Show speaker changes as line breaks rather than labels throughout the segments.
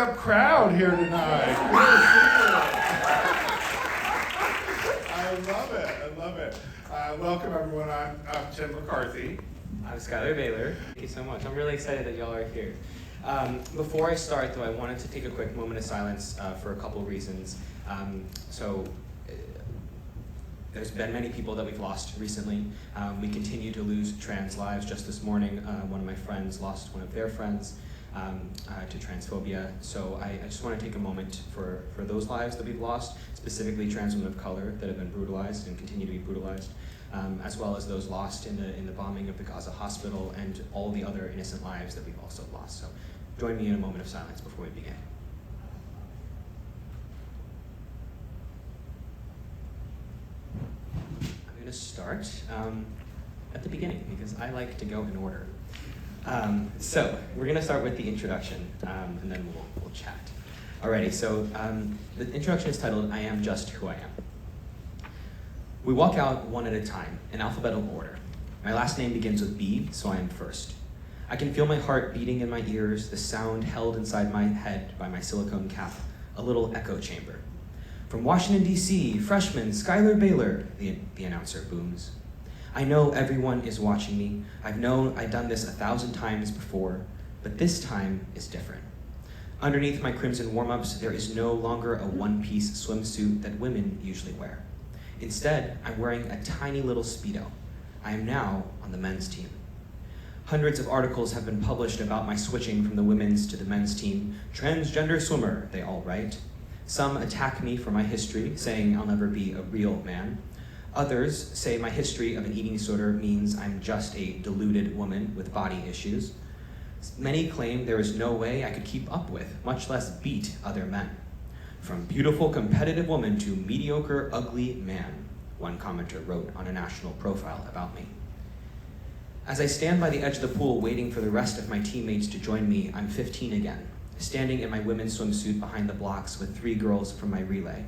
up crowd here tonight. I love it. Welcome everyone. I'm Tim McCarthy.
I'm Schuyler, Bailar. Thank you so much. I'm really excited that y'all are here. Before I start, though, I wanted to take a quick moment of silence for a couple of reasons. There's been many people that we've lost recently. We continue to lose trans lives. Just this morning, one of my friends lost one of their friends to transphobia. So I just want to take a moment for those lives that we've lost, specifically trans women of color that have been brutalized and continue to be brutalized, as well as those lost in the bombing of the Gaza hospital and all the other innocent lives that we've also lost. So join me in a moment of silence before we begin. I'm going to start at the beginning because I like to go in order. So we're going to start with the introduction, and then we'll chat. Alrighty, so the introduction is titled, I Am Just Who I Am. We walk out one at a time, in alphabetical order. My last name begins with B, so I am first. I can feel my heart beating in my ears, the sound held inside my head by my silicone cap, a little echo chamber. From Washington, D.C., freshman Schuyler Bailar, the announcer booms. I know everyone is watching me. I've known I've done this 1,000 times before, but this time is different. Underneath my crimson warm-ups, there is no longer a one-piece swimsuit that women usually wear. Instead, I'm wearing a tiny little Speedo. I am now on the men's team. Hundreds of articles have been published about my switching from the women's to the men's team. Transgender swimmer, they all write. Some attack me for my history, saying I'll never be a real man. Others say my history of an eating disorder means I'm just a deluded woman with body issues. Many claim there is no way I could keep up with, much less beat other men. From beautiful, competitive woman to mediocre, ugly man, one commenter wrote on a national profile about me. As I stand by the edge of the pool waiting for the rest of my teammates to join me, I'm 15 again, standing in my women's swimsuit behind the blocks with 3 girls from my relay.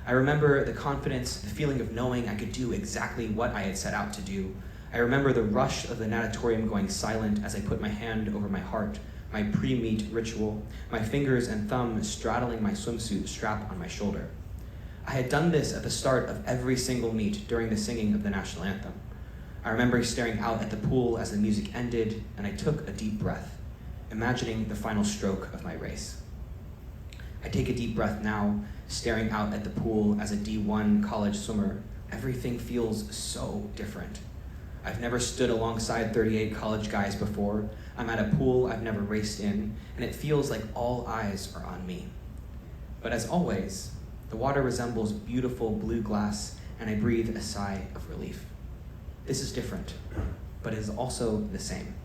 I remember the confidence, the feeling of knowing I could do exactly what I had set out to do. I remember the rush of the natatorium going silent as I put my hand over my heart, my pre-meet ritual, my fingers and thumb straddling my swimsuit strap on my shoulder. I had done this at the start of every single meet during the singing of the national anthem. I remember staring out at the pool as the music ended, and I took a deep breath, imagining the final stroke of my race. I take a deep breath now, staring out at the pool as a D1 college swimmer. Everything feels so different. I've never stood alongside 38 college guys before. I'm at a pool I've never raced in, and it feels like all eyes are on me. But as always, the water resembles beautiful blue glass, and I breathe a sigh of relief. This is different, but it is also the same.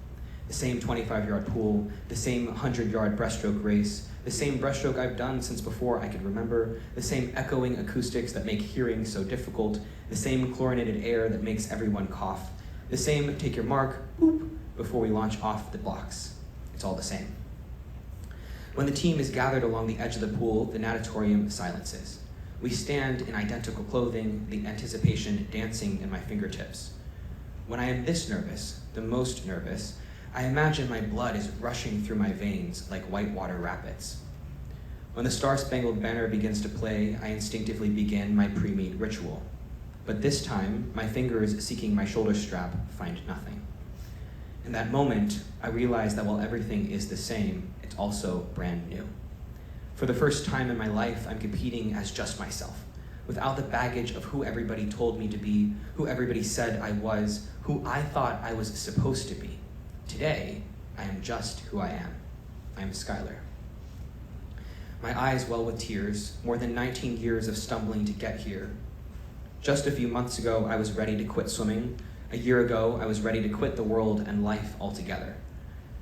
The same 25-yard pool, the same 100-yard breaststroke race, the same breaststroke I've done since before I could remember, the same echoing acoustics that make hearing so difficult, the same chlorinated air that makes everyone cough, the same take your mark, boop, before we launch off the blocks. It's all the same. When the team is gathered along the edge of the pool, the natatorium silences. We stand in identical clothing, the anticipation dancing in my fingertips. When I am this nervous, the most nervous, I imagine my blood is rushing through my veins like whitewater rapids. When the Star-Spangled Banner begins to play, I instinctively begin my pre-meet ritual. But this time, my fingers seeking my shoulder strap find nothing. In that moment, I realize that while everything is the same, it's also brand new. For the first time in my life, I'm competing as just myself, without the baggage of who everybody told me to be, who everybody said I was, who I thought I was supposed to be. Today, I am just who I am. I am Schuyler. My eyes well with tears, more than 19 years of stumbling to get here. Just a few months ago, I was ready to quit swimming. A year ago, I was ready to quit the world and life altogether.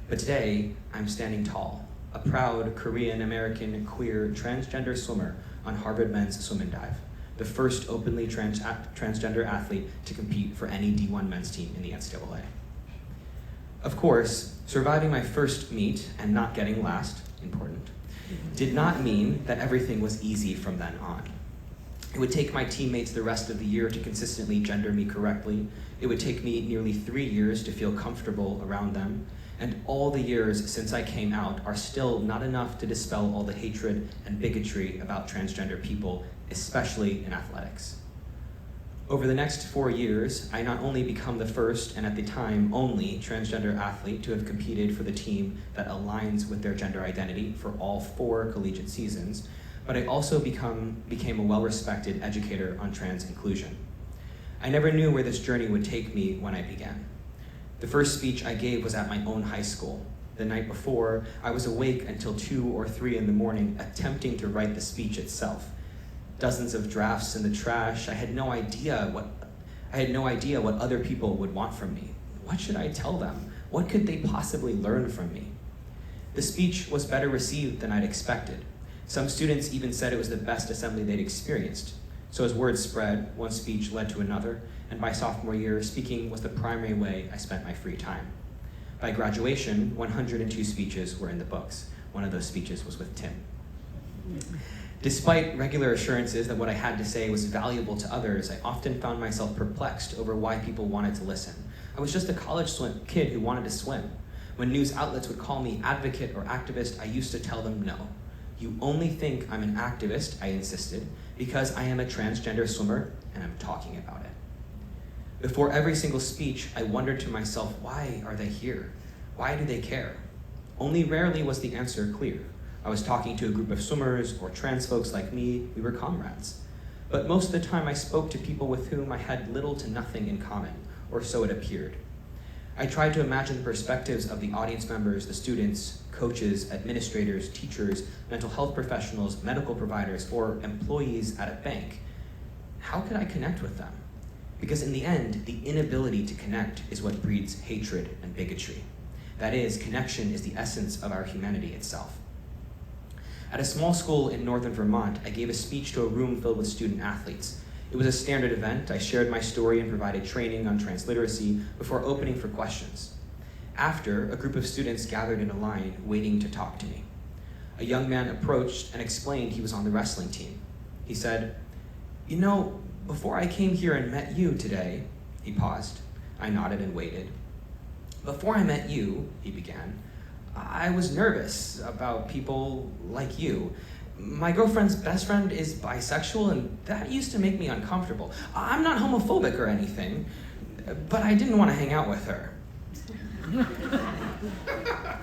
But today, I'm standing tall, a proud Korean-American queer transgender swimmer on Harvard Men's Swim and Dive, the first openly transgender athlete to compete for any D1 men's team in the NCAA. Of course, surviving my first meet and not getting last, important, did not mean that everything was easy from then on. It would take my teammates the rest of the year to consistently gender me correctly. It would take me nearly 3 years to feel comfortable around them. and all the years since I came out are still not enough to dispel all the hatred and bigotry about transgender people, especially in athletics. Over the next 4 years, I not only become the first, and at the time only, transgender athlete to have competed for the team that aligns with their gender identity for all 4 collegiate seasons, but I also became a well-respected educator on trans inclusion. I never knew where this journey would take me when I began. The first speech I gave was at my own high school. The night before, I was awake until 2 or 3 in the morning attempting to write the speech itself. Dozens of drafts in the trash. I had no idea what other people would want from me. What should I tell them? What could they possibly learn from me? The speech was better received than I'd expected. Some students even said it was the best assembly they'd experienced. So as word spread, one speech led to another, and by sophomore year, speaking was the primary way I spent my free time. By graduation, 102 speeches were in the books. One of those speeches was with Tim. Despite regular assurances that what I had to say was valuable to others, I often found myself perplexed over why people wanted to listen. I was just a college kid who wanted to swim. When news outlets would call me advocate or activist, I used to tell them no. You only think I'm an activist, I insisted, because I am a transgender swimmer and I'm talking about it. Before every single speech, I wondered to myself, why are they here? Why do they care? Only rarely was the answer clear. I was talking to a group of swimmers or trans folks like me, we were comrades. But most of the time I spoke to people with whom I had little to nothing in common, or so it appeared. I tried to imagine the perspectives of the audience members, the students, coaches, administrators, teachers, mental health professionals, medical providers, or employees at a bank. How could I connect with them? Because in the end, the inability to connect is what breeds hatred and bigotry. That is, connection is the essence of our humanity itself. At a small school in northern Vermont, I gave a speech to a room filled with student athletes. It was a standard event. I shared my story and provided training on transliteracy before opening for questions. After, a group of students gathered in a line, waiting to talk to me. A young man approached and explained he was on the wrestling team. He said, "You know, before I came here and met you today," he paused. I nodded and waited. "Before I met you," he began, "I was nervous about people like you. My girlfriend's best friend is bisexual, and that used to make me uncomfortable. I'm not homophobic or anything, but I didn't want to hang out with her."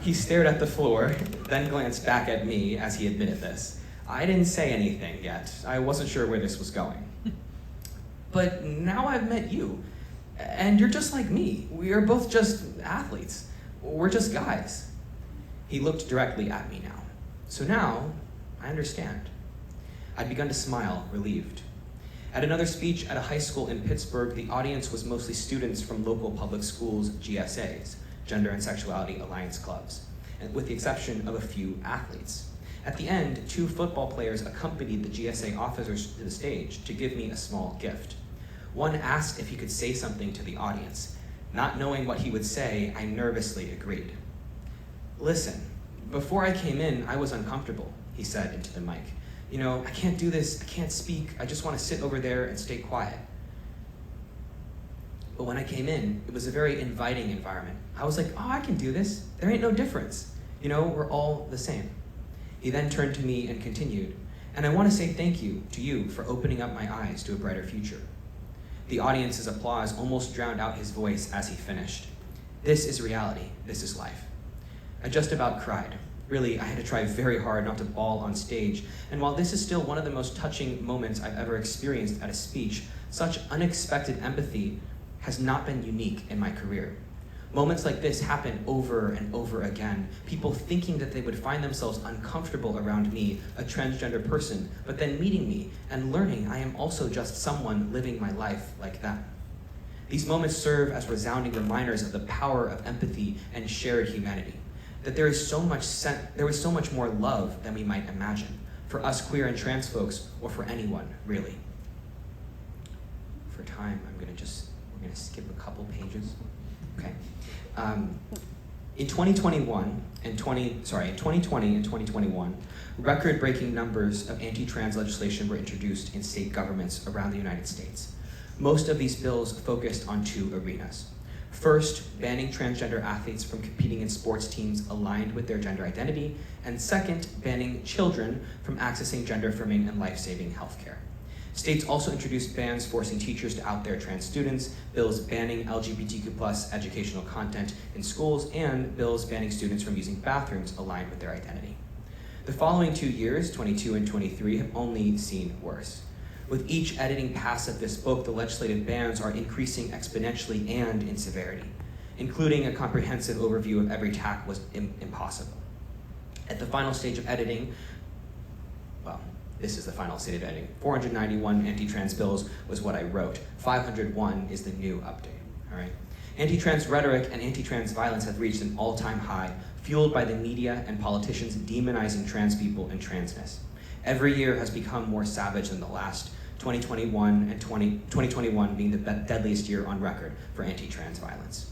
He stared at the floor, then glanced back at me as he admitted this. I didn't say anything yet. I wasn't sure where this was going. "But now I've met you, and you're just like me. We are both just athletes. We're just guys." He looked directly at me now. So now, I understand. I'd begun to smile, relieved. At another speech at a high school in Pittsburgh, the audience was mostly students from local public schools' GSAs, Gender and Sexuality Alliance Clubs, and with the exception of a few athletes. At the end, 2 football players accompanied the GSA officers to the stage to give me a small gift. One asked if he could say something to the audience. Not knowing what he would say, I nervously agreed. "Listen, before I came in, I was uncomfortable," he said into the mic. "You know, I can't do this, I can't speak, I just want to sit over there and stay quiet." But when I came in, it was a very inviting environment. I was like, "Oh, I can do this. There ain't no difference. You know, we're all the same." He then turned to me and continued, "And I want to say thank you to you for opening up my eyes to a brighter future." The audience's applause almost drowned out his voice as he finished. This is reality. This is life. I just about cried. Really, I had to try very hard not to bawl on stage, and while this is still one of the most touching moments I've ever experienced at a speech, such unexpected empathy has not been unique in my career. Moments like this happen over and over again, people thinking that they would find themselves uncomfortable around me, a transgender person, but then meeting me and learning I am also just someone living my life like them. These moments serve as resounding reminders of the power of empathy and shared humanity. That there is so much more love than we might imagine, for us queer and trans folks, or for anyone, really. For time, we're gonna skip a couple pages. Okay. In 2020 and 2021, record-breaking numbers of anti-trans legislation were introduced in state governments around the United States. Most of these bills focused on 2 arenas. First, banning transgender athletes from competing in sports teams aligned with their gender identity, and second, banning children from accessing gender-affirming and life-saving healthcare. States also introduced bans forcing teachers to out their trans students, bills banning LGBTQ+ educational content in schools, and bills banning students from using bathrooms aligned with their identity. The following 2 years, 22 and 23, have only seen worse. With each editing pass of this book, the legislative bans are increasing exponentially and in severity. Including a comprehensive overview of every tack was impossible. At the final stage of editing, this is the final state of editing. 491 anti-trans bills was what I wrote. 501 is the new update, all right? Anti-trans rhetoric and anti-trans violence have reached an all-time high, fueled by the media and politicians demonizing trans people and transness. Every year has become more savage than the last, 2021 being the deadliest year on record for anti-trans violence.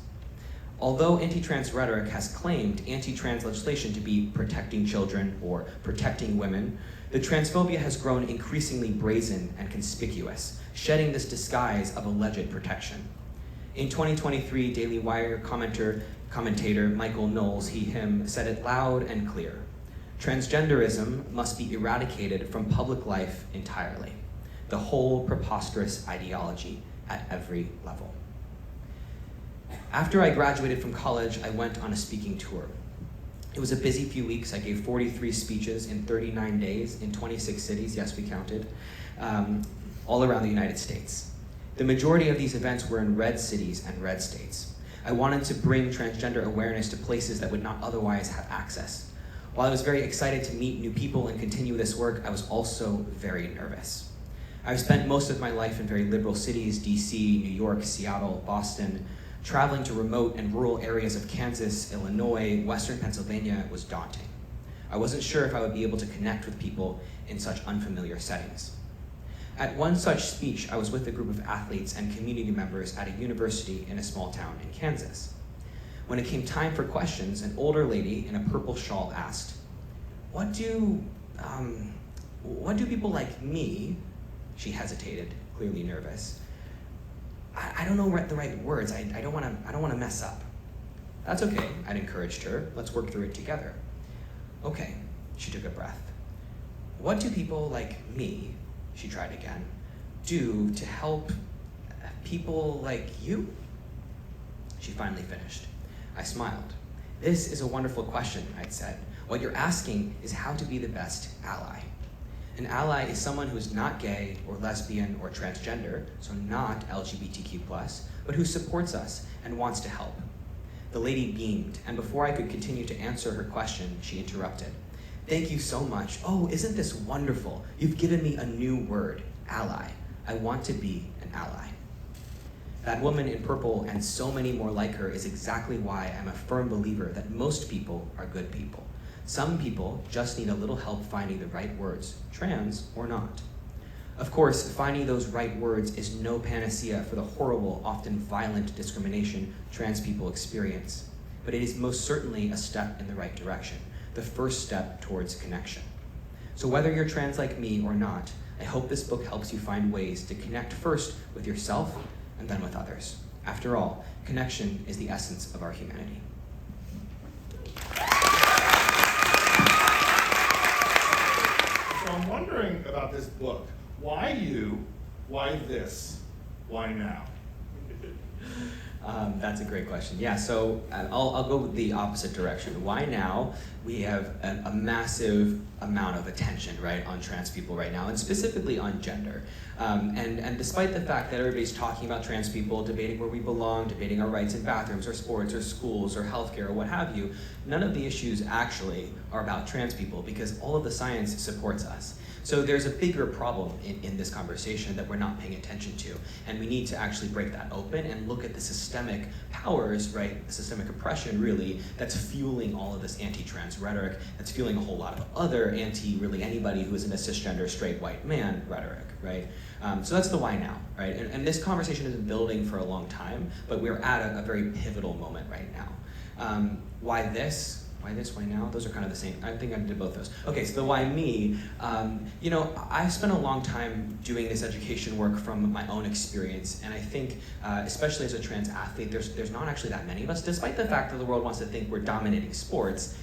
Although anti-trans rhetoric has claimed anti-trans legislation to be protecting children or protecting women, the transphobia has grown increasingly brazen and conspicuous, shedding this disguise of alleged protection. In 2023, Daily Wire commentator Michael Knowles, he/him, said it loud and clear. Transgenderism must be eradicated from public life entirely. The whole preposterous ideology at every level. After I graduated from college, I went on a speaking tour. It was a busy few weeks. I gave 43 speeches in 39 days in 26 cities, yes, we counted, all around the United States. The majority of these events were in red cities and red states. I wanted to bring transgender awareness to places that would not otherwise have access. While I was very excited to meet new people and continue this work, I was also very nervous. I've spent most of my life in very liberal cities, DC, New York, Seattle, Boston. Traveling to remote and rural areas of Kansas, Illinois, Western Pennsylvania was daunting. I wasn't sure if I would be able to connect with people in such unfamiliar settings. At one such speech, I was with a group of athletes and community members at a university in a small town in Kansas. When it came time for questions, an older lady in a purple shawl asked, what do people like me, she hesitated, clearly nervous. I don't know the right words. I don't want to mess up. That's okay, I'd encouraged her. Let's work through it together. Okay, she took a breath. What do people like me, she tried again, do to help people like you? She finally finished. I smiled. This is a wonderful question, I'd said. What you're asking is how to be the best ally. An ally is someone who is not gay or lesbian or transgender, so not LGBTQ+, but who supports us and wants to help. The lady beamed, and before I could continue to answer her question, she interrupted. Thank you so much. Oh, isn't this wonderful? You've given me a new word, ally. I want to be an ally. That woman in purple and so many more like her is exactly why I'm a firm believer that most people are good people. Some people just need a little help finding the right words, trans or not. Of course, finding those right words is no panacea for the horrible, often violent discrimination trans people experience, but it is most certainly a step in the right direction, the first step towards connection. So whether you're trans like me or not, I hope this book helps you find ways to connect first with yourself and then with others. After all, connection is the essence of our humanity.
So I'm wondering about this book. Why you? Why this? Why now?
That's a great question. Yeah, so I'll go the opposite direction. Why now? We have a massive amount of attention, right, on trans people right now, and specifically on gender. And despite the fact that everybody's talking about trans people, debating where we belong, debating our rights in bathrooms or sports or schools or healthcare or what have you, none of the issues actually are about trans people because all of the science supports us. So there's a bigger problem in this conversation that we're not paying attention to, and we need to actually break that open and look at the systemic powers, right, the systemic oppression really, that's fueling all of this anti-trans rhetoric, that's fueling a whole lot of other really anybody who isn't a cisgender straight white man rhetoric, right? So that's the why now, right? And this conversation has been building for a long time, but we're at a very pivotal moment right now. Why this? Why this, why now? Those are kind of the same. I think I did both those. Okay, so the why me, I spent a long time doing this education work from my own experience, and I think, especially as a trans athlete, there's not actually that many of us, despite the fact that the world wants to think we're dominating sports.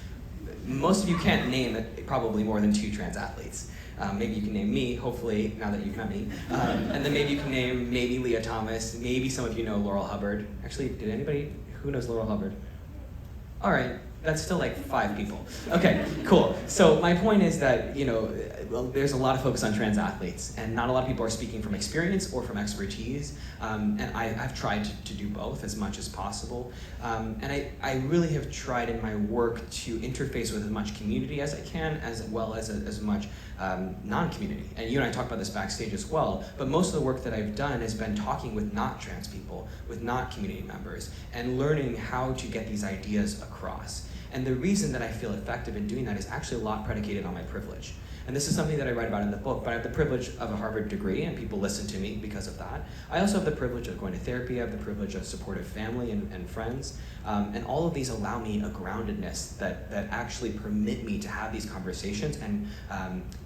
Most of you can't name probably more than 2 trans athletes. Maybe you can name me, hopefully, now that you've met me. And then maybe you can name maybe Leah Thomas, maybe some of you know Laurel Hubbard. Actually, who knows Laurel Hubbard? All right, that's still like 5 people. Okay, cool. So my point is that, there's a lot of focus on trans athletes, and not a lot of people are speaking from experience or from expertise, and I've tried to do both as much as possible. And I really have tried in my work to interface with as much community as I can, as well as much non-community. And you and I talked about this backstage as well, but most of the work that I've done has been talking with not trans people, with not community members, and learning how to get these ideas across. And the reason that I feel effective in doing that is actually a lot predicated on my privilege. And this is something that I write about in the book, but I have the privilege of a Harvard degree, and people listen to me because of that. I also have the privilege of going to therapy, I have the privilege of supportive family and friends, and all of these allow me a groundedness that actually permit me to have these conversations and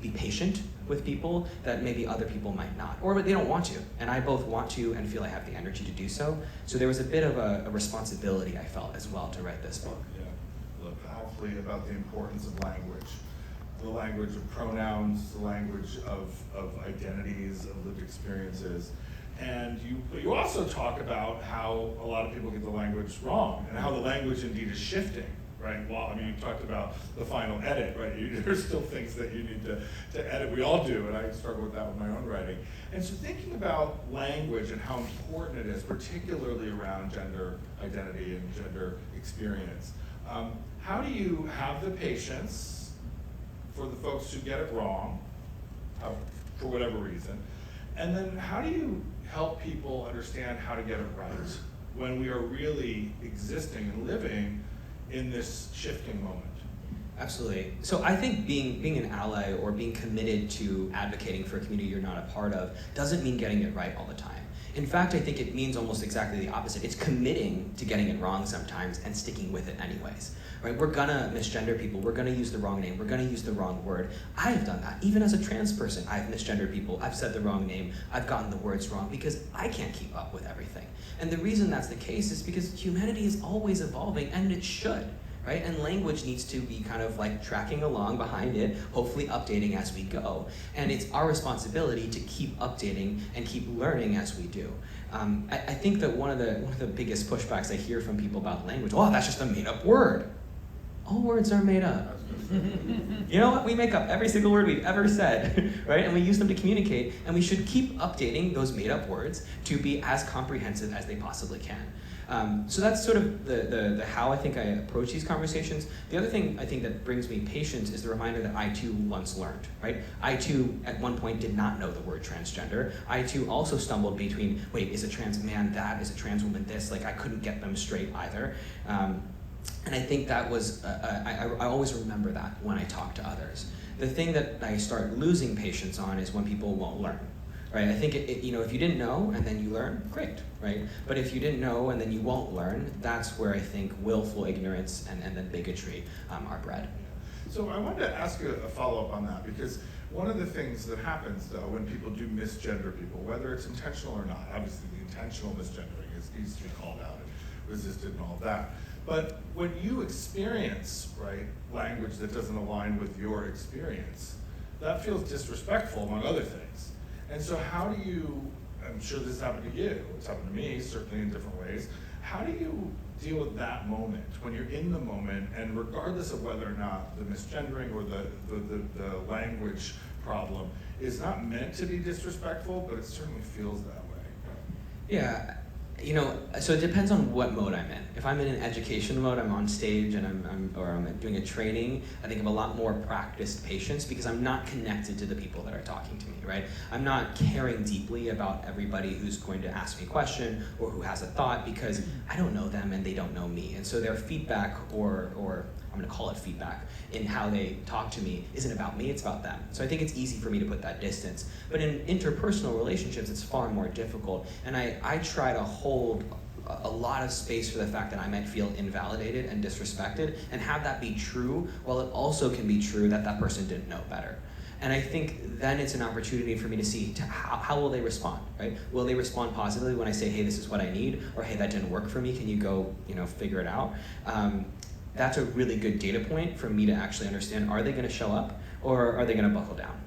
be patient with people that maybe other people might not, or they don't want to. And I both want to and feel I have the energy to do so. So there was a bit of a responsibility I felt as well to write this book.
Yeah, look, hopefully about the importance of language. The language of pronouns, the language of identities, of lived experiences. And you also talk about how a lot of people get the language wrong, and how the language indeed is shifting, right? Well, you talked about the final edit, right? There's still things that you need to edit. We all do, and I struggle with that with my own writing. And so thinking about language and how important it is, particularly around gender identity and gender experience, how do you have the patience for the folks who get it wrong, for whatever reason, and then how do you help people understand how to get it right when we are really existing and living in this shifting moment?
Absolutely. So I think being an ally or being committed to advocating for a community you're not a part of doesn't mean getting it right all the time. In fact, I think it means almost exactly the opposite. It's committing to getting it wrong sometimes and sticking with it anyways. Right? We're gonna misgender people, we're gonna use the wrong name, we're gonna use the wrong word. I have done that. Even as a trans person, I've misgendered people, I've said the wrong name, I've gotten the words wrong because I can't keep up with everything. And the reason that's the case is because humanity is always evolving, and it should. Right? And language needs to be kind of like tracking along behind it, hopefully updating as we go. And it's our responsibility to keep updating and keep learning as we do. I think that one of the biggest pushbacks I hear from people about language, oh, that's just a made up word. All words are made up. You know what? We make up every single word we've ever said, right? And we use them to communicate, and we should keep updating those made up words to be as comprehensive as they possibly can. So that's sort of the how I think I approach these conversations. The other thing I think that brings me patience is the reminder that I too once learned, right? I too at one point did not know the word transgender. I too also stumbled between, wait, is a trans man that? Is a trans woman this? Like I couldn't get them straight either. And I think that was, I always remember that when I talk to others. The thing that I start losing patience on is when people won't learn. Right, I think if you didn't know and then you learn, great, right? But if you didn't know and then you won't learn, that's where I think willful ignorance and then bigotry are bred.
So I wanted to ask you a follow-up on that, because one of the things that happens though when people do misgender people, whether it's intentional or not, obviously the intentional misgendering needs to be called out and resisted and all that. But when you experience, right, language that doesn't align with your experience, that feels disrespectful among other things. And so how do you, I'm sure this happened to you, it's happened to me, certainly in different ways, how do you deal with that moment, when you're in the moment, and regardless of whether or not the misgendering or the language problem is not meant to be disrespectful, but it certainly feels that way?
Yeah, so it depends on what mode I'm in. If I'm in an education mode, I'm on stage and I'm doing a training, I think I have a lot more practiced patience because I'm not connected to the people that are talking to me, right? I'm not caring deeply about everybody who's going to ask me a question or who has a thought because I don't know them and they don't know me. And so their feedback or I'm gonna call it feedback, in how they talk to me isn't about me, it's about them. So I think it's easy for me to put that distance. But in interpersonal relationships, it's far more difficult. And I try to hold a lot of space for the fact that I might feel invalidated and disrespected, and have that be true, while it also can be true that that person didn't know better. And I think then it's an opportunity for me to see how will they respond, right? Will they respond positively when I say, hey, this is what I need, or hey, that didn't work for me, can you go, figure it out? That's a really good data point for me to actually understand, are they gonna show up, or are they gonna buckle down?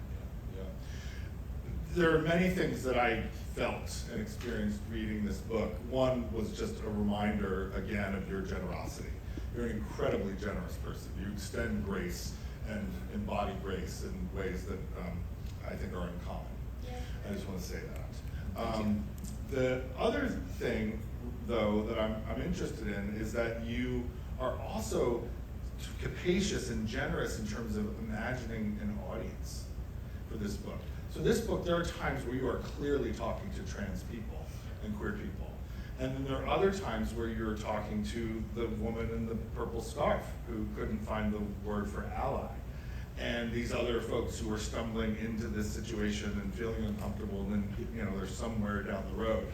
Yeah. There are many things that I felt and experienced reading this book. One was just a reminder, again, of your generosity. You're an incredibly generous person. You extend grace and embody grace in ways that I think are uncommon. I just want to say that. The other thing, though, that I'm interested in is that you are also capacious and generous in terms of imagining an audience for this book. So this book, there are times where you are clearly talking to trans people and queer people. And then there are other times where you're talking to the woman in the purple scarf who couldn't find the word for ally. And these other folks who are stumbling into this situation and feeling uncomfortable, and then they're somewhere down the road.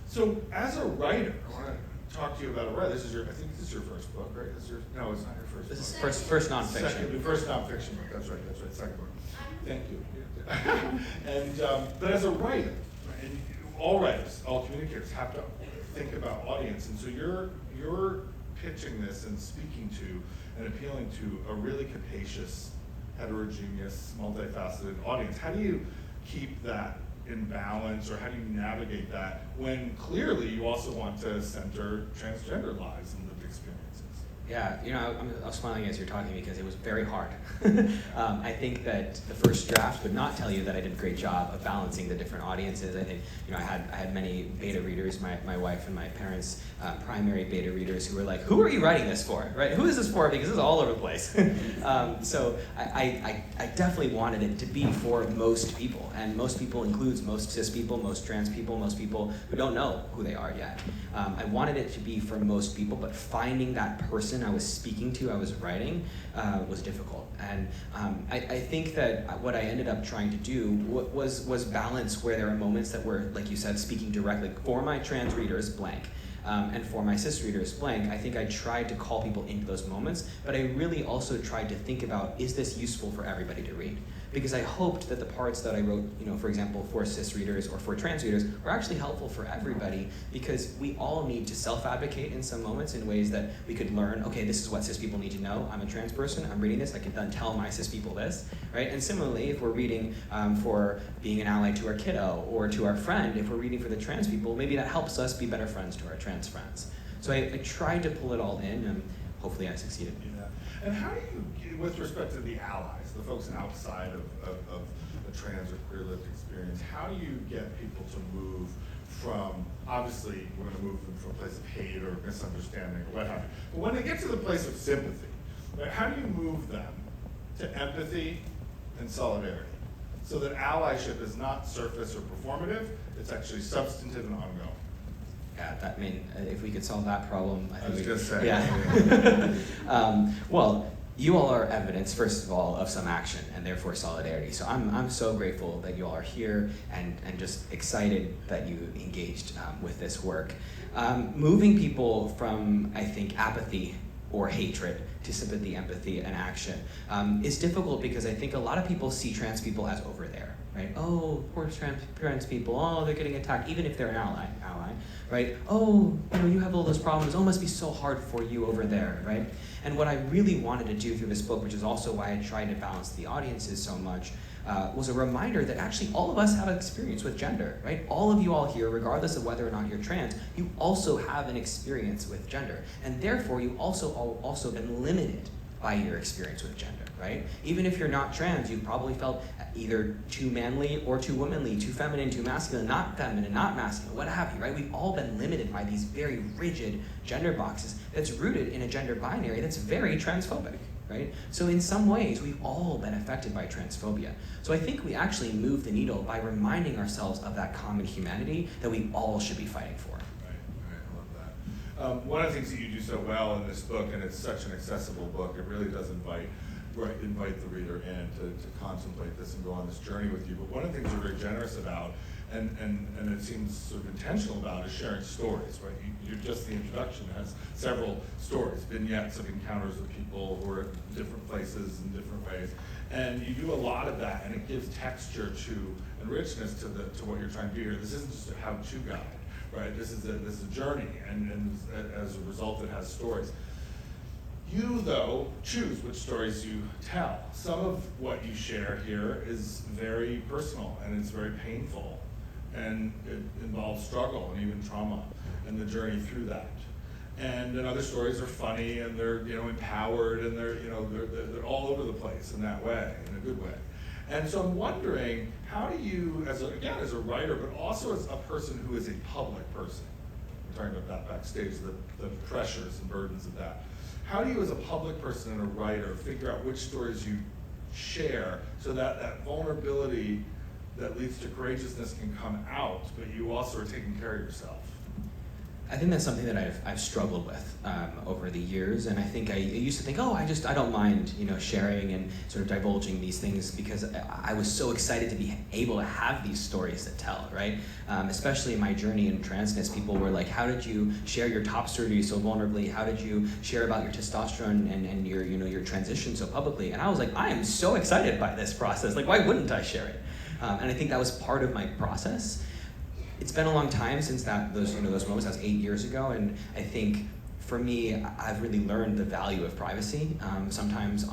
So as a writer, I want to talk to you about a writer. I think this is your first book, right? No, it's not your first book.
This is first nonfiction.
First nonfiction book, that's right, second book. Thank you. And but as a writer, and all writers, all communicators have to think about audience, and so you're pitching this and speaking to and appealing to a really capacious, heterogeneous, multifaceted audience. How do you keep that in balance, or how do you navigate that when clearly you also want to center transgender lives and lived experiences?
Yeah, I was smiling as you're talking because it was very hard. I think that the first draft would not tell you that I did a great job of balancing the different audiences. I think, I had many beta readers, my wife and my parents, primary beta readers, who were like, who are you writing this for, right? Who is this for? Because this is all over the place. So I definitely wanted it to be for most people, and most people includes most cis people, most trans people, most people who don't know who they are yet. I wanted it to be for most people, but finding that person I was speaking to, I was writing, was difficult. And I think that what I ended up trying to do was balance where there are moments that were, like you said, speaking directly for my trans readers, blank. And for my cis readers, blank. I think I tried to call people into those moments, but I really also tried to think about, is this useful for everybody to read? Because I hoped that the parts that I wrote, for example, for cis readers or for trans readers, were actually helpful for everybody, because we all need to self-advocate in some moments in ways that we could learn, okay, this is what cis people need to know. I'm a trans person, I'm reading this, I can then tell my cis people this, right? And similarly, if we're reading for being an ally to our kiddo or to our friend, if we're reading for the trans people, maybe that helps us be better friends to our trans friends. So I tried to pull it all in, and hopefully I succeeded.
Yeah. And how do you, with respect to the allies, the folks outside of a trans or queer lived experience, how do you get people to move from, obviously we're going to move them from a place of hate or misunderstanding or what have you, but when they get to the place of sympathy, right, how do you move them to empathy and solidarity, so that allyship is not surface or performative, it's actually substantive and ongoing?
Yeah, if we could solve that problem, I think
I was going to say.
Yeah. Well, you all are evidence, first of all, of some action and therefore solidarity. So I'm so grateful that you all are here and just excited that you engaged with this work. Moving people from, I think, apathy or hatred to sympathy, empathy, and action is difficult, because I think a lot of people see trans people as over there, right? Oh, poor trans people, oh, they're getting attacked, even if they're an ally, right? Oh, you have all those problems, oh, it must be so hard for you over there, right? And what I really wanted to do through this book, which is also why I tried to balance the audiences so much, was a reminder that actually all of us have an experience with gender, right? All of you all here, regardless of whether or not you're trans, you also have an experience with gender. And therefore, you also been limited by your experience with gender, right? Even if you're not trans, you've probably felt either too manly or too womanly, too feminine, too masculine, not feminine, not masculine, what have you, right? We've all been limited by these very rigid gender boxes that's rooted in a gender binary that's very transphobic, right? So in some ways, we've all been affected by transphobia. So I think we actually move the needle by reminding ourselves of that common humanity that we all should be fighting for.
I love that. One of the things that you do so well in this book, and it's such an accessible book, it really does invite the reader in to contemplate this and go on this journey with you. But one of the things you're very generous about, and it seems sort of intentional about, is sharing stories, right? Just the introduction has several stories, vignettes of encounters with people who are at different places in different ways. And you do a lot of that, and it gives texture to and richness to what you're trying to do here. This isn't just a how-to guide, right? This is a journey, and as a result, it has stories. You, though, choose which stories you tell. Some of what you share here is very personal, and it's very painful, and it involves struggle and even trauma and the journey through that. And then other stories are funny, and they're empowered, and they're all over the place in that way, in a good way. And so I'm wondering, how do you, as a writer, but also as a person who is a public person, we're talking about that backstage, the pressures and burdens of that. How do you, as a public person and a writer, figure out which stories you share so that that vulnerability that leads to courageousness can come out, but you also are taking care of yourself?
I think that's something that I've struggled with over the years, and I think I used to think, I don't mind, sharing and sort of divulging these things, because I was so excited to be able to have these stories to tell, right? Especially in my journey in transness, people were like, how did you share your top surgery so vulnerably? How did you share about your testosterone and your transition so publicly? And I was like, I am so excited by this process. Like, why wouldn't I share it? And I think that was part of my process. It's been a long time since those moments. That was 8 years ago, and I think for me, I've really learned the value of privacy. Sometimes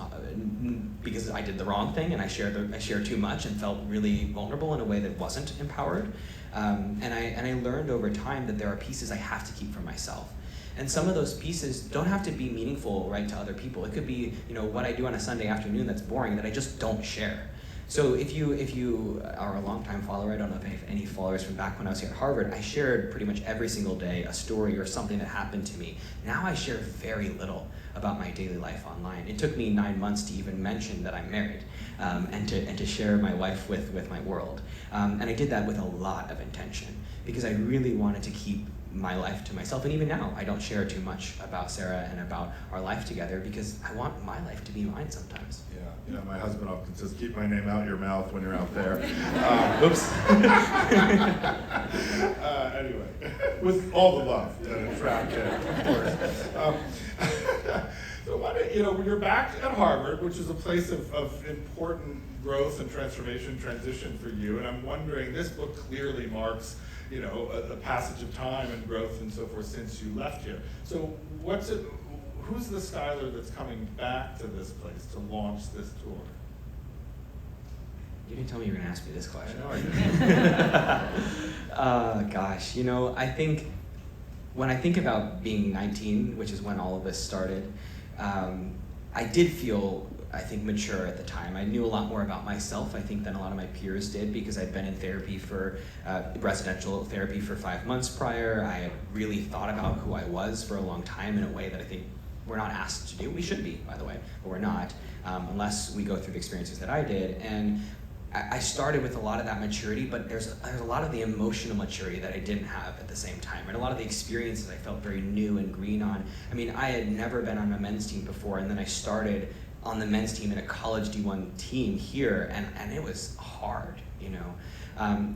because I did the wrong thing and I shared too much and felt really vulnerable in a way that wasn't empowered. And I learned over time that there are pieces I have to keep for myself. And some of those pieces don't have to be meaningful, right, to other people. It could be, what I do on a Sunday afternoon that's boring that I just don't share. So if you are a longtime follower, I don't know if I have any followers from back when I was here at Harvard, I shared pretty much every single day a story or something that happened to me. Now I share very little about my daily life online. It took me 9 months to even mention that I'm married, and to share my wife with my world. And I did that with a lot of intention, because I really wanted to keep my life to myself. And even now, I don't share too much about Sarah and about our life together, because I want my life to be mine sometimes.
Yeah, my husband often says, keep my name out your mouth when you're out there.
Oops.
Anyway, with all the love and attraction, of course. So when you're back at Harvard, which is a place of important growth and transformation, transition for you, and I'm wondering, this book clearly marks a passage of time and growth and so forth since you left here. So who's the Schuyler that's coming back to this place to launch this tour?
You didn't tell me you were going to ask me this question.
I know I did.
Gosh, I think when I think about being 19, which is when all of this started, I did feel, I think, mature at the time. I knew a lot more about myself, I think, than a lot of my peers did, because I'd been in therapy residential therapy for 5 months prior. I had really thought about who I was for a long time in a way that I think we're not asked to do. We should be, by the way, but we're not, unless we go through the experiences that I did. And I started with a lot of that maturity, but there's a lot of the emotional maturity that I didn't have at the same time, and a lot of the experiences I felt very new and green on. I mean, I had never been on a men's team before, and then I started on the men's team in a college D1 team here, and it was hard,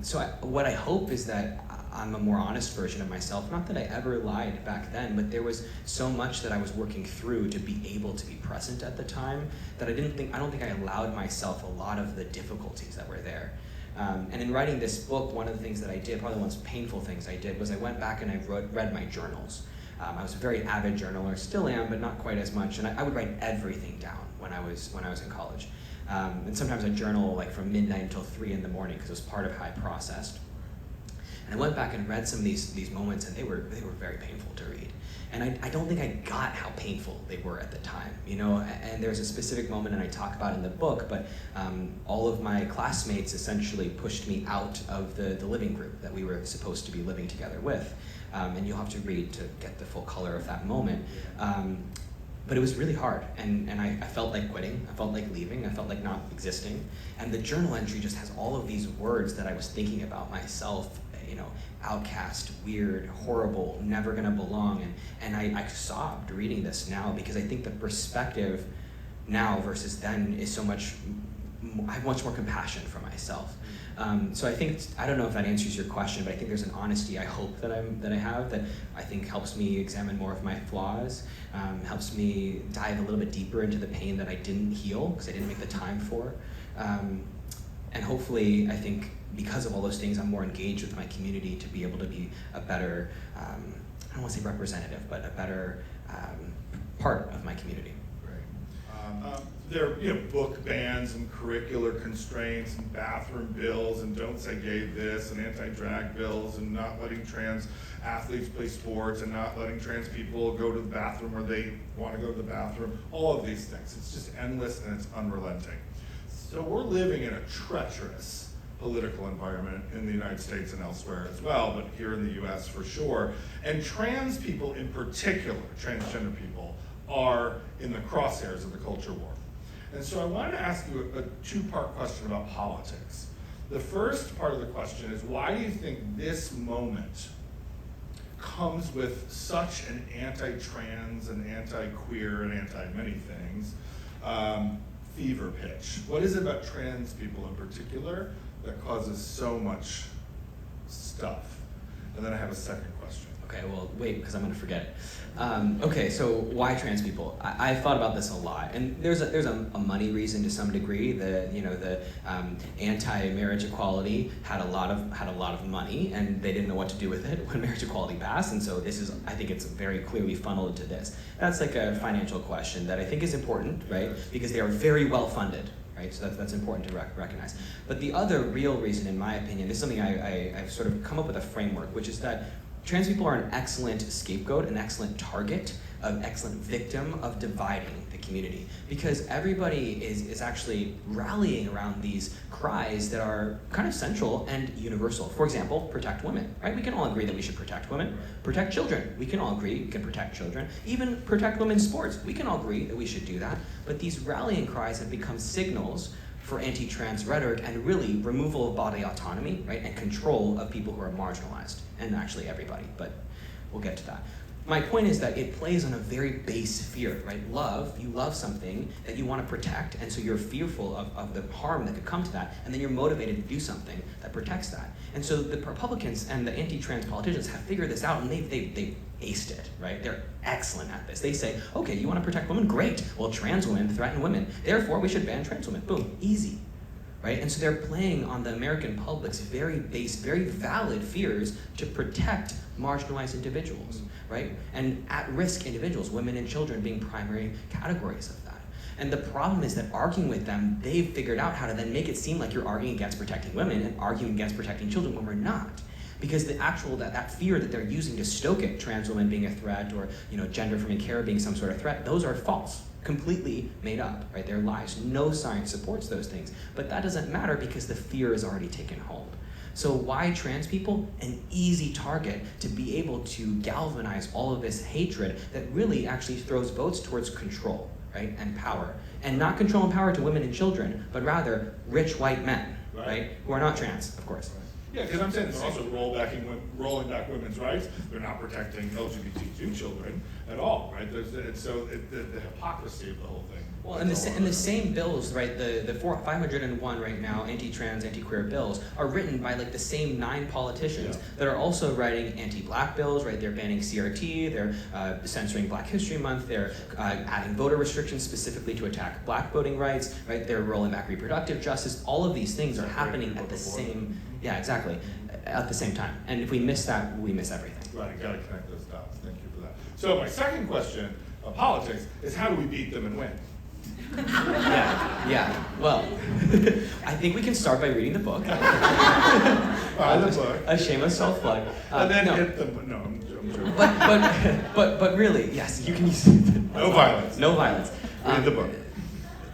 So what I hope is that I'm a more honest version of myself. Not that I ever lied back then, but there was so much that I was working through to be able to be present at the time that I don't think I allowed myself a lot of the difficulties that were there. And in writing this book, one of the things that I did, probably one of the most painful things I did, was I went back and I read my journals. I was a very avid journaler, still am, but not quite as much. And I would write everything down when I was in college. And sometimes I journal like from midnight until 3 in the morning, because it was part of how I processed. And I went back and read some of these moments, and they were very painful to read. And I don't think I got how painful they were at the time, And there's a specific moment, and I talk about it in the book, but all of my classmates essentially pushed me out of the living group that we were supposed to be living together with. And you'll have to read to get the full color of that moment. But it was really hard, and I felt like quitting, I felt like leaving, I felt like not existing. And the journal entry just has all of these words that I was thinking about myself, outcast, weird, horrible, never gonna belong. And I sobbed reading this now, because I think the perspective now versus then is so much I have much more compassion for myself. So I think, I don't know if that answers your question, but I think there's an honesty I hope that I have that I think helps me examine more of my flaws, helps me dive a little bit deeper into the pain that I didn't heal because I didn't make the time for. And hopefully, I think because of all those things, I'm more engaged with my community to be able to be a better, I don't want to say representative, but a better part of my community.
There are book bans and curricular constraints and bathroom bills and don't say gay this and anti-drag bills and not letting trans athletes play sports and not letting trans people go to the bathroom where they want to go to the bathroom, all of these things. It's just endless and it's unrelenting. So we're living in a treacherous political environment in the United States and elsewhere as well, but here in the US for sure. And trans people in particular, transgender people, are in the crosshairs of the culture war. And so I wanted to ask you a two-part question about politics. The first part of the question is, why do you think this moment comes with such an anti-trans and anti-queer and anti-many things fever pitch? What is it about trans people in particular that causes so much stuff? And then I have a second question.
Okay, well, wait, because I'm going to forget. Okay, so why trans people? I've thought about this a lot, and there's a money reason to some degree. The anti-marriage equality had a lot of money, and they didn't know what to do with it when marriage equality passed, and so I think it's very clearly funneled into this. That's like a financial question that I think is important, right? Because they are very well funded. Right? So that's important to recognize. But the other real reason, in my opinion, is something I've sort of come up with a framework, which is that trans people are an excellent scapegoat, an excellent target, an excellent victim of dividing the community. Because everybody is actually rallying around these cries that are kind of central and universal. For example, protect women, right? We can all agree that we should protect women. Protect children, we can all agree we can protect children. Even protect women's sports, we can all agree that we should do that. But these rallying cries have become signals for anti-trans rhetoric and really removal of body autonomy, right, and control of people who are marginalized, and actually everybody, but we'll get to that. My point is that it plays on a very base fear, right? You love something that you want to protect, and so you're fearful of the harm that could come to that, and then you're motivated to do something that protects that. And so the Republicans and the anti-trans politicians have figured this out, and they've aced it, right? They're excellent at this. They say, okay, you want to protect women? Great. Well, trans women threaten women. Therefore, we should ban trans women. Boom, easy, right? And so they're playing on the American public's very base, very valid fears to protect marginalized individuals, right? And at-risk individuals, women and children being primary categories of that. And the problem is that arguing with them, they've figured out how to then make it seem like you're arguing against protecting women and arguing against protecting children when we're not. Because the actual, that fear that they're using to stoke it, trans women being a threat or gender affirming care being some sort of threat, those are false, completely made up, right? They're lies. No science supports those things. But that doesn't matter because the fear has already taken hold. So why trans people? An easy target to be able to galvanize all of this hatred that really actually throws votes towards control, right, and power. And not control and power to women and children, but rather rich white men, right, who are not trans, of course.
Yeah, because I'm saying they're also rolling back women's rights. They're not protecting LGBTQ children at all, right? The hypocrisy of the whole thing.
Well, and the same bills, right? The 501 right now, anti-trans, anti-queer bills are written by like the same 9 politicians that are also writing anti-black bills, right? They're banning CRT, they're censoring Black History Month, they're adding voter restrictions specifically to attack black voting rights, right? They're rolling back reproductive justice. All of these things are happening at the same, exactly, at the same time. And if we miss that, we miss everything.
Right, got to connect those dots. Thank you for that. So my second question of politics is, how do we beat them and win?
Well, I think we can start by reading the book.
Buy the book.
A shameless self-plug.
And then hit them. No, I'm joking.
But really, yes, you can use it.
No violence.
No violence.
Read the book.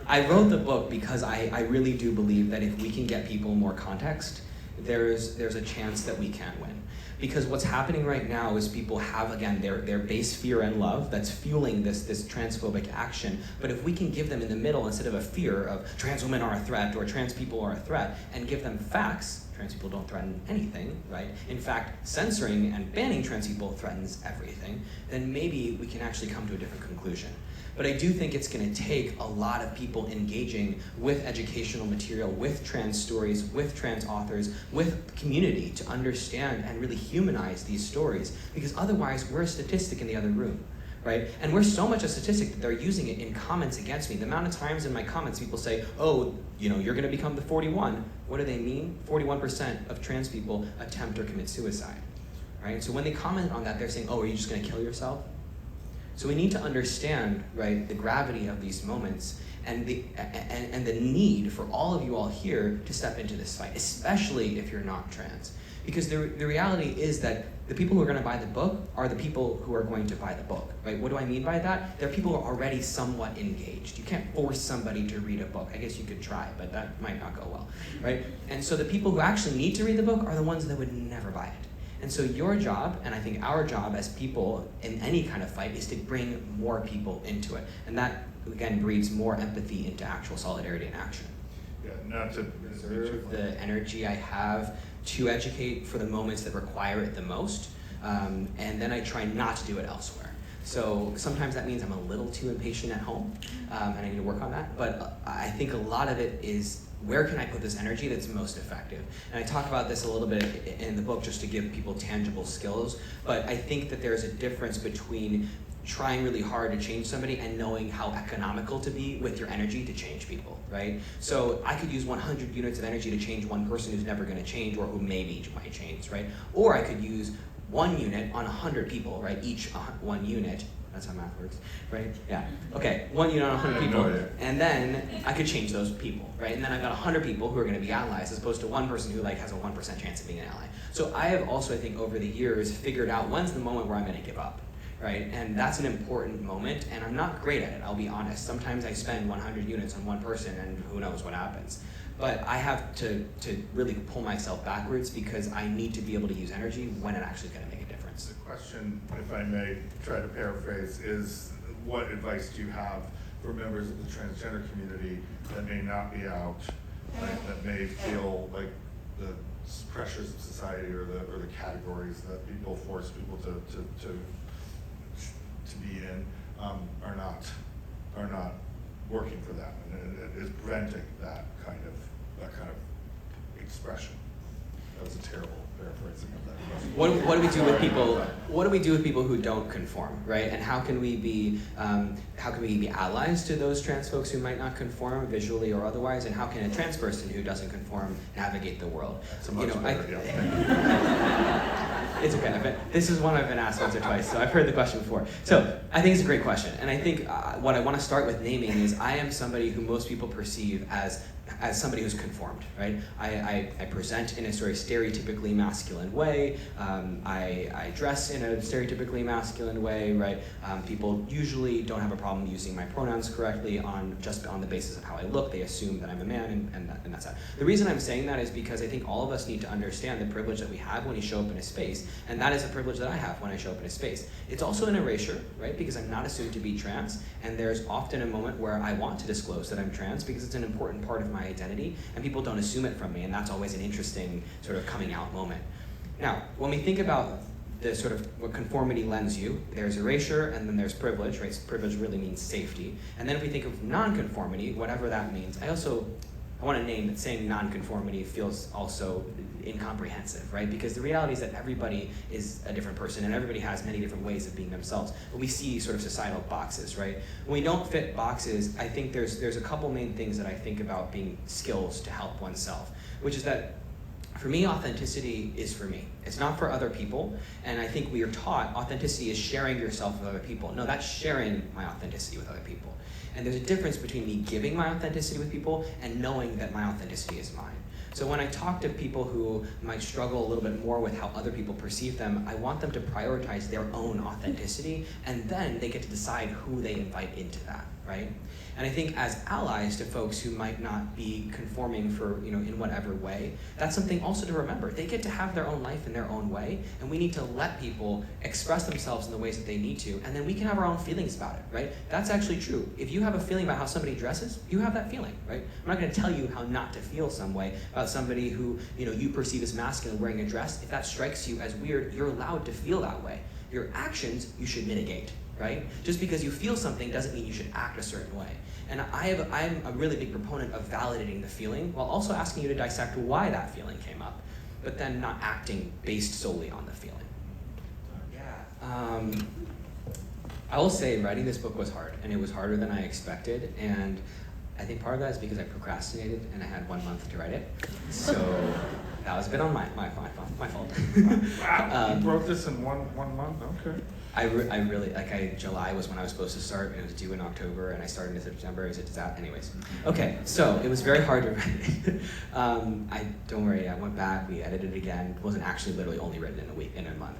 I wrote the book because I really do believe that if we can get people more context, there's a chance that we can win. Because what's happening right now is people have, again, their base fear and love that's fueling this transphobic action. But if we can give them in the middle, instead of a fear of trans women are a threat or trans people are a threat, and give them facts, trans people don't threaten anything, right? In fact, censoring and banning trans people threatens everything, then maybe we can actually come to a different conclusion. But I do think it's going to take a lot of people engaging with educational material, with trans stories, with trans authors, with community to understand and really humanize these stories, because otherwise we're a statistic in the other room. Right? And we're so much a statistic that they're using it in comments against me. The amount of times in my comments people say, oh, you're going to become the 41. What do they mean? 41% of trans people attempt or commit suicide. Right? So when they comment on that, they're saying, oh, are you just going to kill yourself? So we need to understand, right, the gravity of these moments and the need for all of you all here to step into this fight, especially if you're not trans. Because the reality is that the people who are going to buy the book are the people who are going to buy the book, right? What do I mean by that? They're people who are already somewhat engaged. You can't force somebody to read a book. I guess you could try, but that might not go well, right? And so the people who actually need to read the book are the ones that would never buy it. And so your job, and I think our job as people in any kind of fight, is to bring more people into it. And that, again, breeds more empathy into actual solidarity and action.
Yeah, not to
reserve the energy I have to educate for the moments that require it the most, and then I try not to do it elsewhere. So sometimes that means I'm a little too impatient at home, and I need to work on that, but I think a lot of it is, where can I put this energy that's most effective? And I talk about this a little bit in the book just to give people tangible skills, but I think that there's a difference between trying really hard to change somebody and knowing how economical to be with your energy to change people, right? So I could use 100 units of energy to change one person who's never gonna change or who maybe might change, right? Or I could use 1 unit on 100 people, right? Each 1 unit. That's how math works, right? Yeah. Okay, 1 unit on 100 people, and then I could change those people, right? And then I've got 100 people who are going to be allies, as opposed to 1 person who has a 1% chance of being an ally. So I have also, I think, over the years, figured out when's the moment where I'm going to give up, right? And that's an important moment, and I'm not great at it, I'll be honest. Sometimes I spend 100 units on 1 person, and who knows what happens. But I have to really pull myself backwards, because I need to be able to use energy when it actually is going to make a difference.
The question, if I may try to paraphrase, is what advice do you have for members of the transgender community that may not be out, right, that may feel like the pressures of society or the categories that people force people to be in are not working for them, and it is preventing that kind of expression? That was a terrible paraphrasing of that question.
What do we do with people? What do we do with people who don't conform, right? And how can we be allies to those trans folks who might not conform visually or otherwise? And how can a trans person who doesn't conform navigate the world?
So much better,
It's okay. This is one I've been asked once or twice, so I've heard the question before. So I think it's a great question, and I think what I want to start with naming is I am somebody who most people perceive as somebody who's conformed, right? I present in a sort of stereotypically masculine way. I dress in a stereotypically masculine way, right? People usually don't have a problem using my pronouns correctly just on the basis of how I look. They assume that I'm a man, and that's that. The reason I'm saying that is because I think all of us need to understand the privilege that we have when we show up in a space, and that is a privilege that I have when I show up in a space. It's also an erasure, right? Because I'm not assumed to be trans, and there's often a moment where I want to disclose that I'm trans because it's an important part of my identity, and people don't assume it from me, and that's always an interesting sort of coming out moment. Now, when we think about the sort of what conformity lends you, there's erasure and then there's privilege, right? So privilege really means safety. And then if we think of non-conformity, whatever that means, I want to name that saying non-conformity feels also incomprehensive, right? Because the reality is that everybody is a different person and everybody has many different ways of being themselves. But we see sort of societal boxes, right? When we don't fit boxes, I think there's a couple main things that I think about being skills to help oneself, which is that for me, authenticity is for me. It's not for other people, and I think we are taught authenticity is sharing yourself with other people. No, that's sharing my authenticity with other people. And there's a difference between me giving my authenticity with people and knowing that my authenticity is mine. So when I talk to people who might struggle a little bit more with how other people perceive them, I want them to prioritize their own authenticity, and then they get to decide who they invite into that, right? And I think as allies to folks who might not be conforming for, in whatever way, that's something also to remember. They get to have their own life in their own way, and we need to let people express themselves in the ways that they need to, and then we can have our own feelings about it, right? That's actually true. If you have a feeling about how somebody dresses, you have that feeling, right? I'm not gonna tell you how not to feel some way about about somebody who you perceive as masculine wearing a dress, if that strikes you as weird, you're allowed to feel that way. Your actions, you should mitigate, right? Just because you feel something doesn't mean you should act a certain way. And I'm a really big proponent of validating the feeling while also asking you to dissect why that feeling came up, but then not acting based solely on the feeling. Yeah. I will say writing this book was hard, and it was harder than I expected, and I think part of that is because I procrastinated and I had 1 month to write it. So that was a bit on my fault.
Wow, you wrote this in one month? Okay.
I really, July was when I was supposed to start, and it was due in October, and I started in September. It was a disaster. Anyways, okay, so it was very hard to write it. Don't worry, I went back, we edited it again. It wasn't actually literally only written in a month.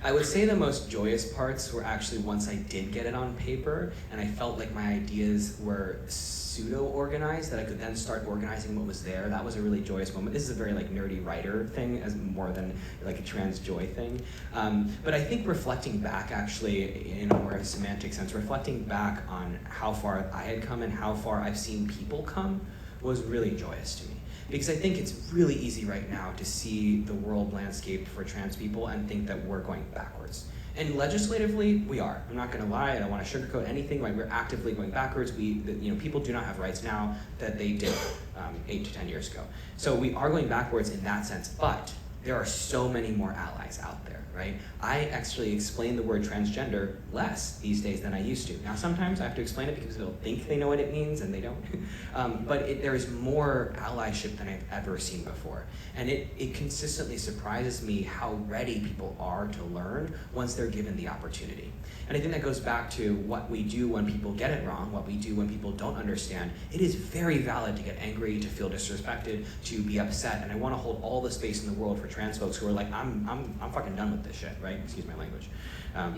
I would say the most joyous parts were actually once I did get it on paper, and I felt like my ideas were pseudo-organized, that I could then start organizing what was there. That was a really joyous moment. This is a very nerdy writer thing, as more than a trans joy thing. But I think reflecting back, actually, in a more semantic sense, reflecting back on how far I had come and how far I've seen people come was really joyous to me. Because I think it's really easy right now to see the world landscape for trans people and think that we're going backwards. And legislatively, we are. I'm not gonna lie, I don't wanna sugarcoat anything, we're actively going backwards. People do not have rights now that they did 8 to 10 years ago. So we are going backwards in that sense, but there are so many more allies out there, right? I actually explain the word transgender less these days than I used to. Now sometimes I have to explain it because people think they know what it means and they don't. But there is more allyship than I've ever seen before. And it consistently surprises me how ready people are to learn once they're given the opportunity. And I think that goes back to what we do when people get it wrong, what we do when people don't understand. It is very valid to get angry, to feel disrespected, to be upset, and I want to hold all the space in the world for trans folks who are like, I'm fucking done with this shit, right? Excuse my language. Am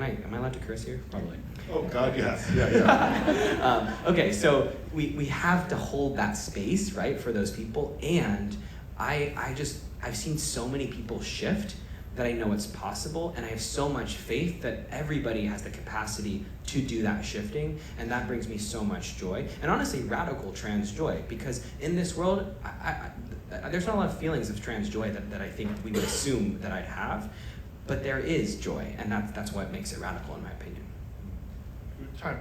I allowed to curse here? Probably.
Oh God, yes. Yeah.
Okay, so we have to hold that space, right, for those people, and I've seen so many people shift that I know it's possible, and I have so much faith that everybody has the capacity to do that shifting, and that brings me so much joy, and honestly, radical trans joy, because in this world, there's not a lot of feelings of trans joy that I think we would assume that I'd have, but there is joy, and that's what makes it radical, in my opinion.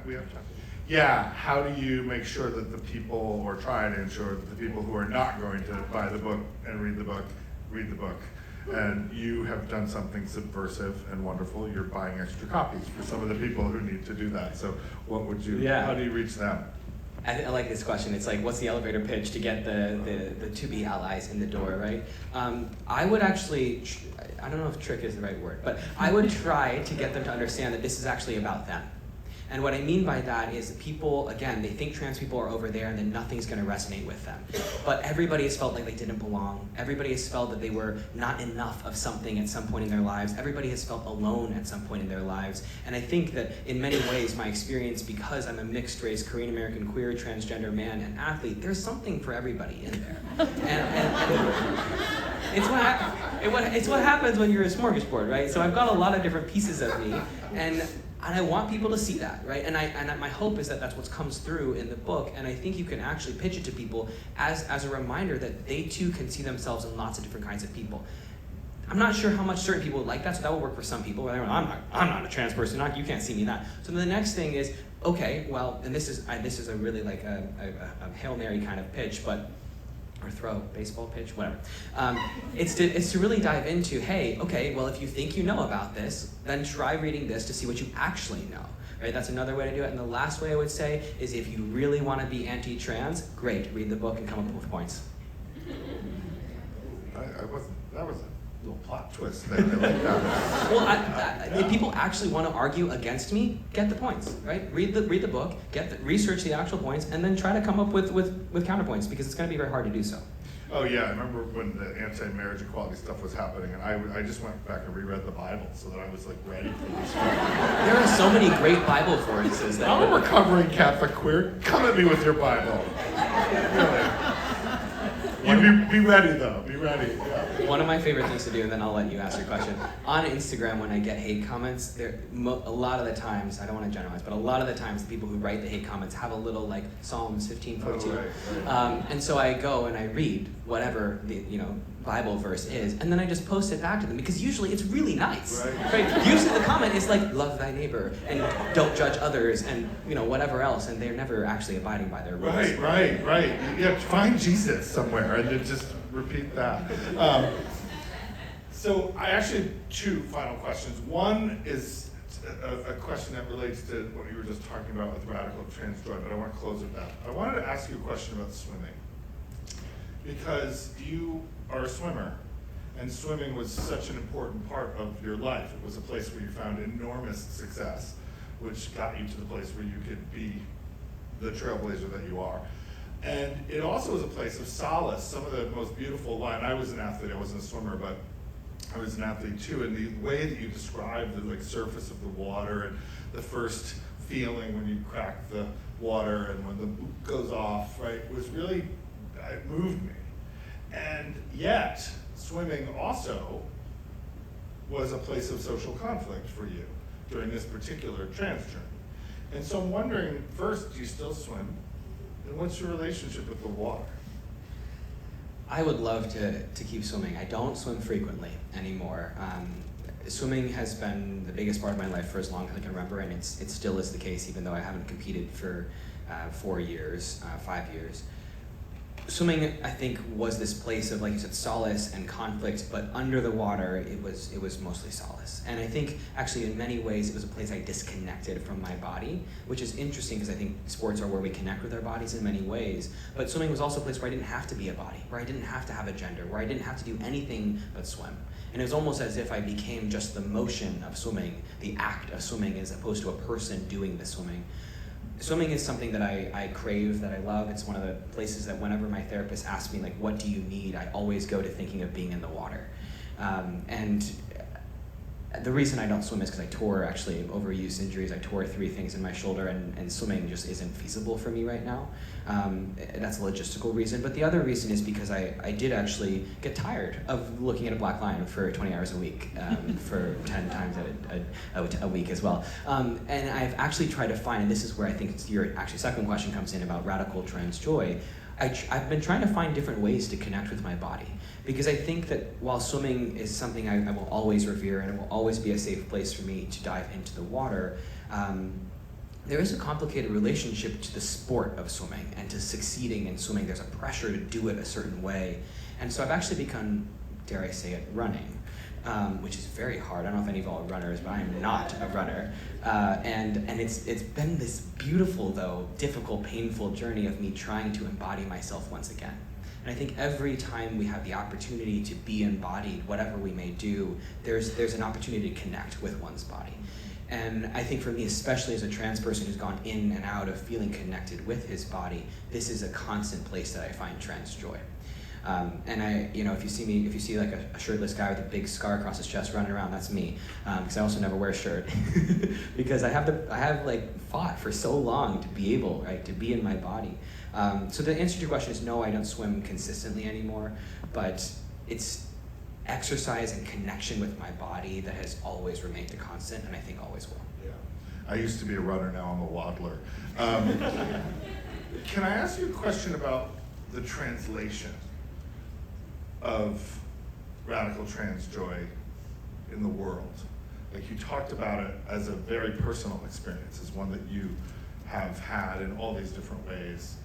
We have time. Yeah, how do you make sure that the people, or try to ensure that the people who are not going to buy the book and read the book? And you have done something subversive and wonderful. You're buying extra copies for some of the people who need to do that. So how do you reach them?
I like this question. It's like, what's the elevator pitch to get the to-be allies in the door, right? I would actually, I don't know if trick is the right word, but I would try to get them to understand that this is actually about them. And what I mean by that is people, again, they think trans people are over there and then nothing's gonna resonate with them. But everybody has felt like they didn't belong. Everybody has felt that they were not enough of something at some point in their lives. Everybody has felt alone at some point in their lives. And I think that in many ways, my experience, because I'm a mixed race, Korean American, queer, transgender man, and athlete, there's something for everybody in there. And it's what happens when you're a smorgasbord, right? So I've got a lot of different pieces of me, and I want people to see that, right? And my hope is that that's what comes through in the book, and I think you can actually pitch it to people as a reminder that they too can see themselves in lots of different kinds of people. I'm not sure how much certain people would like that, so that will work for some people. Where I'm not a trans person, you can't see me that. So the next thing is, okay, well, and this is a really like a Hail Mary kind of pitch, or throw, baseball pitch, whatever. It's to really dive into, hey, okay, well, if you think you know about this, then try reading this to see what you actually know, right? That's another way to do it. And the last way I would say is if you really want to be anti-trans, great, read the book and come up with points.
That was a little plot twist there. I like that.
Well, if people actually want to argue against me, get the points, right? Read the book, research the actual points, and then try to come up with counterpoints, because it's going to be very hard to do so.
Oh yeah, I remember when the anti-marriage equality stuff was happening, and I just went back and reread the Bible so that I was like ready for this stuff.
There are so many great Bible references.
I'm a recovering Catholic queer. Come at me with your Bible. Really. You be ready though. Be ready. Yeah.
One of my favorite things to do, and then I'll let you ask your question. On Instagram, when I get hate comments, a lot of the times, I don't want to generalize, but a lot of the times the people who write the hate comments have a little like Psalms 15:42.
Right.
And so I go and I read whatever the Bible verse is, and then I just post it back to them, because usually it's really nice. Right? Usually the comment is like, love thy neighbor, and don't judge others, and whatever else, and they're never actually abiding by their rules.
Right. Yeah, find Jesus somewhere and then just repeat that. So I actually have two final questions. One is a question that relates to what you were just talking about with radical trans joy, but I want to close with that. I wanted to ask you a question about swimming, because you are a swimmer, and swimming was such an important part of your life. It was a place where you found enormous success, which got you to the place where you could be the trailblazer that you are. And it also was a place of solace. Some of the most beautiful line, I was an athlete, I wasn't a swimmer, but I was an athlete too, and the way that you described the surface of the water and the first feeling when you crack the water and when the boot goes off, right, was really, it moved me. And yet, swimming also was a place of social conflict for you during this particular trans journey. And so I'm wondering, first, do you still swim? And what's your relationship with the water?
I would love to keep swimming. I don't swim frequently anymore. Swimming has been the biggest part of my life for as long as I can remember, and it still is the case, even though I haven't competed for 4 years, 5 years. Swimming, I think, was this place of, like you said, solace and conflict, but under the water, it was mostly solace. And I think, actually, in many ways, it was a place I disconnected from my body, which is interesting, because I think sports are where we connect with our bodies in many ways. But swimming was also a place where I didn't have to be a body, where I didn't have to have a gender, where I didn't have to do anything but swim. And it was almost as if I became just the motion of swimming, the act of swimming, as opposed to a person doing the swimming. Swimming is something that I crave, that I love. It's one of the places that whenever my therapist asks me, like, what do you need, I always go to thinking of being in the water. And the reason I don't swim is because I tore, actually, overuse injuries. I tore 3 things in my shoulder, and swimming just isn't feasible for me right now. That's a logistical reason. But the other reason is because I did actually get tired of looking at a black line for 20 hours a week, for 10 times a week as well. And I've actually tried to find, and this is where I think your actually second question comes in about radical trans joy. I've been trying to find different ways to connect with my body, because I think that while swimming is something I will always revere, and it will always be a safe place for me to dive into the water, there is a complicated relationship to the sport of swimming and to succeeding in swimming. There's a pressure to do it a certain way. And so I've actually become, dare I say it, running, which is very hard. I don't know if any of y'all are runners, but I am not a runner. And it's been this beautiful, though, difficult, painful journey of me trying to embody myself once again. And I think every time we have the opportunity to be embodied, whatever we may do, there's an opportunity to connect with one's body. And I think for me, especially as a trans person who's gone in and out of feeling connected with his body, this is a constant place that I find trans joy. And if you see like a shirtless guy with a big scar across his chest running around, that's me. Because I also never wear a shirt, because I have like fought for so long to be able, right, to be in my body. So the answer to your question is no, I don't swim consistently anymore, but it's exercise and connection with my body that has always remained a constant, and I think always will.
Yeah, I used to be a runner, now I'm a waddler. Can I ask you a question about the translation of radical trans joy in the world? Like, you talked about it as a very personal experience, as one that you have had in all these different ways.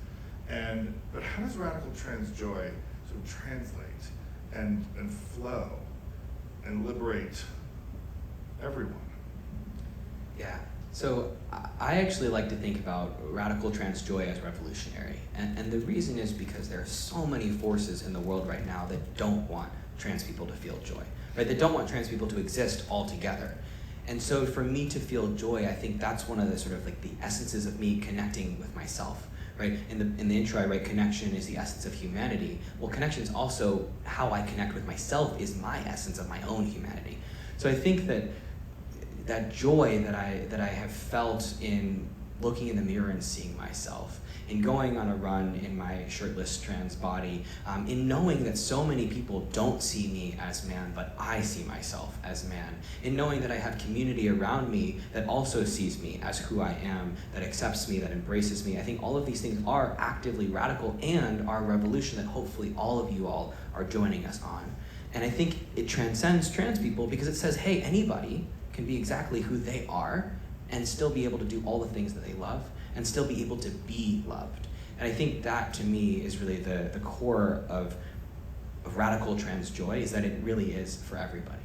But how does radical trans joy sort of translate and flow and liberate everyone?
Yeah. So I actually like to think about radical trans joy as revolutionary. And the reason is because there are so many forces in the world right now that don't want trans people to feel joy, right? That don't want trans people to exist altogether. And so for me to feel joy, I think that's one of the sort of like the essences of me connecting with myself, right? In the intro I write, connection is the essence of humanity. Well, connection is also how I connect with myself, is my essence of my own humanity. So I think that joy that I have felt in looking in the mirror and seeing myself, in going on a run in my shirtless trans body, in knowing that so many people don't see me as man, but I see myself as man, in knowing that I have community around me that also sees me as who I am, that accepts me, that embraces me. I think all of these things are actively radical and are a revolution that hopefully all of you all are joining us on. And I think it transcends trans people because it says, hey, anybody can be exactly who they are and still be able to do all the things that they love and still be able to be loved. And I think that, to me, is really the core of radical trans joy, is that it really is for everybody.